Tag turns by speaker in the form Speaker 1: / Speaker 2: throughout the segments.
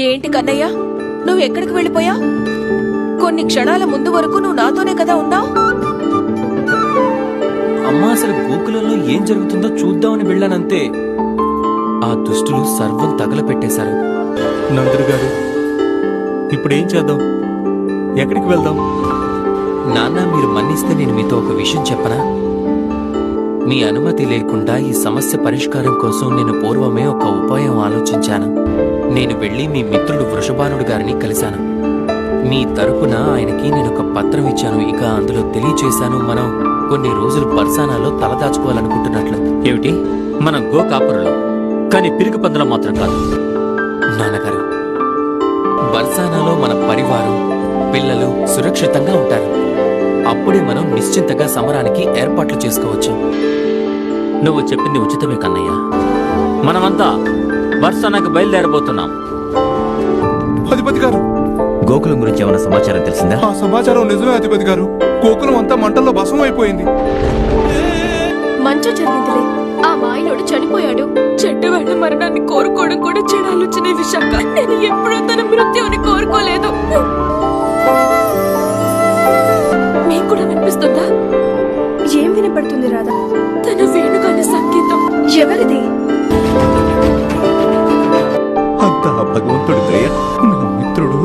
Speaker 1: ఏంటి కన్నయ్య, నువ్వు ఎక్కడికి వెళ్ళిపోయా? కొన్ని క్షణాల ముందు వరకు నువ్వు నాతోనే కదా ఉన్నావు.
Speaker 2: అమ్మా, అసలు గోకులంలో ఏం జరుగుతుందో చూద్దామని వెళ్ళానంతే. ఆ దుష్టులు సర్వం తగలపెట్టేశారు.
Speaker 3: నందుడు గారు, ఇప్పుడేం చేద్దాం? ఎక్కడికి వెళ్దాం?
Speaker 2: నాన్న, మీరు మన్నిస్తే నేను మీతో ఒక విషయం చెప్పనా? మీ అనుమతి లేకుండా ఈ సమస్య పరిష్కారం కోసం నేను పూర్వమే ఒక ఉపాయం ఆలోచించాను. నేను వెళ్లి మీ మిత్రుడు వృషభానుడు గారిని కలిశాను. మీ తరపున ఆయనకి నేను ఒక పత్రం ఇచ్చాను. ఇక అందులో తెలియచేశాను, మనం కొన్ని రోజులు బర్సానాలో తలదాచుకోవాలనుకుంటున్నట్లు.
Speaker 4: ఏమిటి? మనం గోకాపురులో, కానీ పిరికి పందులో మాత్రం కాదు.
Speaker 2: నాన్నగారు, బర్సానాలో మన పరివారం, పిల్లలు సురక్షితంగా ఉంటారు. అప్పుడే మనం నిశ్చింతగా సమరానికి ఏర్పాట్లు చేసుకోవచ్చు.
Speaker 4: నువ్వు చెప్పింది ఉచితమే కన్నయ్య. మనమంతా బర్సానాకి బయలుదేరబోతున్నాం.
Speaker 5: అధిపతి గారు,
Speaker 6: గోకులం గురించి ఏమైనా సమాచారం తెలిసిందా?
Speaker 5: ఆ సమాచారం నిజమే అధిపతి గారు. గోకులం అంతా మంటల్లో భస్మం అయిపోయింది.
Speaker 1: మంచు జరిగిందిలే. ఆ మాయలోడు చనిపోయాడు. చెట్టు వాళ్ళ మరణాన్ని కోరుకోవడం కూడా చెడు ఆలోచనే విశాఖ. నేను ఎప్పుడూ తన మృత్యువుని కోరుకోలేదు. మీకు కూడా వినిపిస్తుందా?
Speaker 7: ఏం వినపడుతుంది రాధా?
Speaker 1: తన వేణుగాన సంగీతం.
Speaker 7: ఎవరిది?
Speaker 5: అంతా భగవంతుడి దయ. నా మిత్రుడు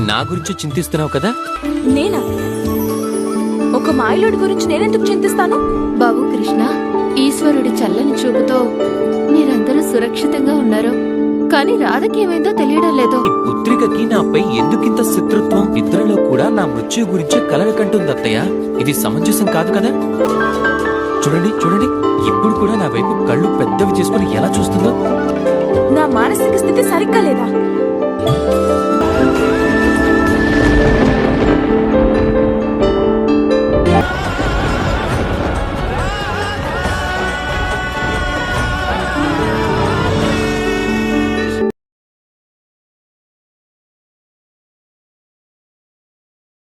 Speaker 2: నా గురించి చింతిస్తున్నావు కదా?
Speaker 1: నేనా? ఒక మాయలోడి గురించి నేనెందుకు చింతిస్తాను?
Speaker 8: బాబు కృష్ణ, ఈశ్వరుడి చల్లని చూపుతో మీరందరూ సురక్షితంగా ఉన్నారు. కానీ రాధకేమైందో తెలియడం లేదు.
Speaker 2: ఈ పుత్రికకి నాపై ఎందుకింత శత్రుత్వం? నిద్రలో కూడా నా మృత్యు గురించే కలలు కంటుంది అత్తయ్య. ఇది సమంజసం కాదు కదా? చూడండి చూడండి, ఇప్పుడు కూడా నా వైపు కళ్ళు పెద్దవి చేసుకుని ఎలా చూస్తుందో.
Speaker 1: నా మానసిక స్థితి సరిగ్గా లేదా?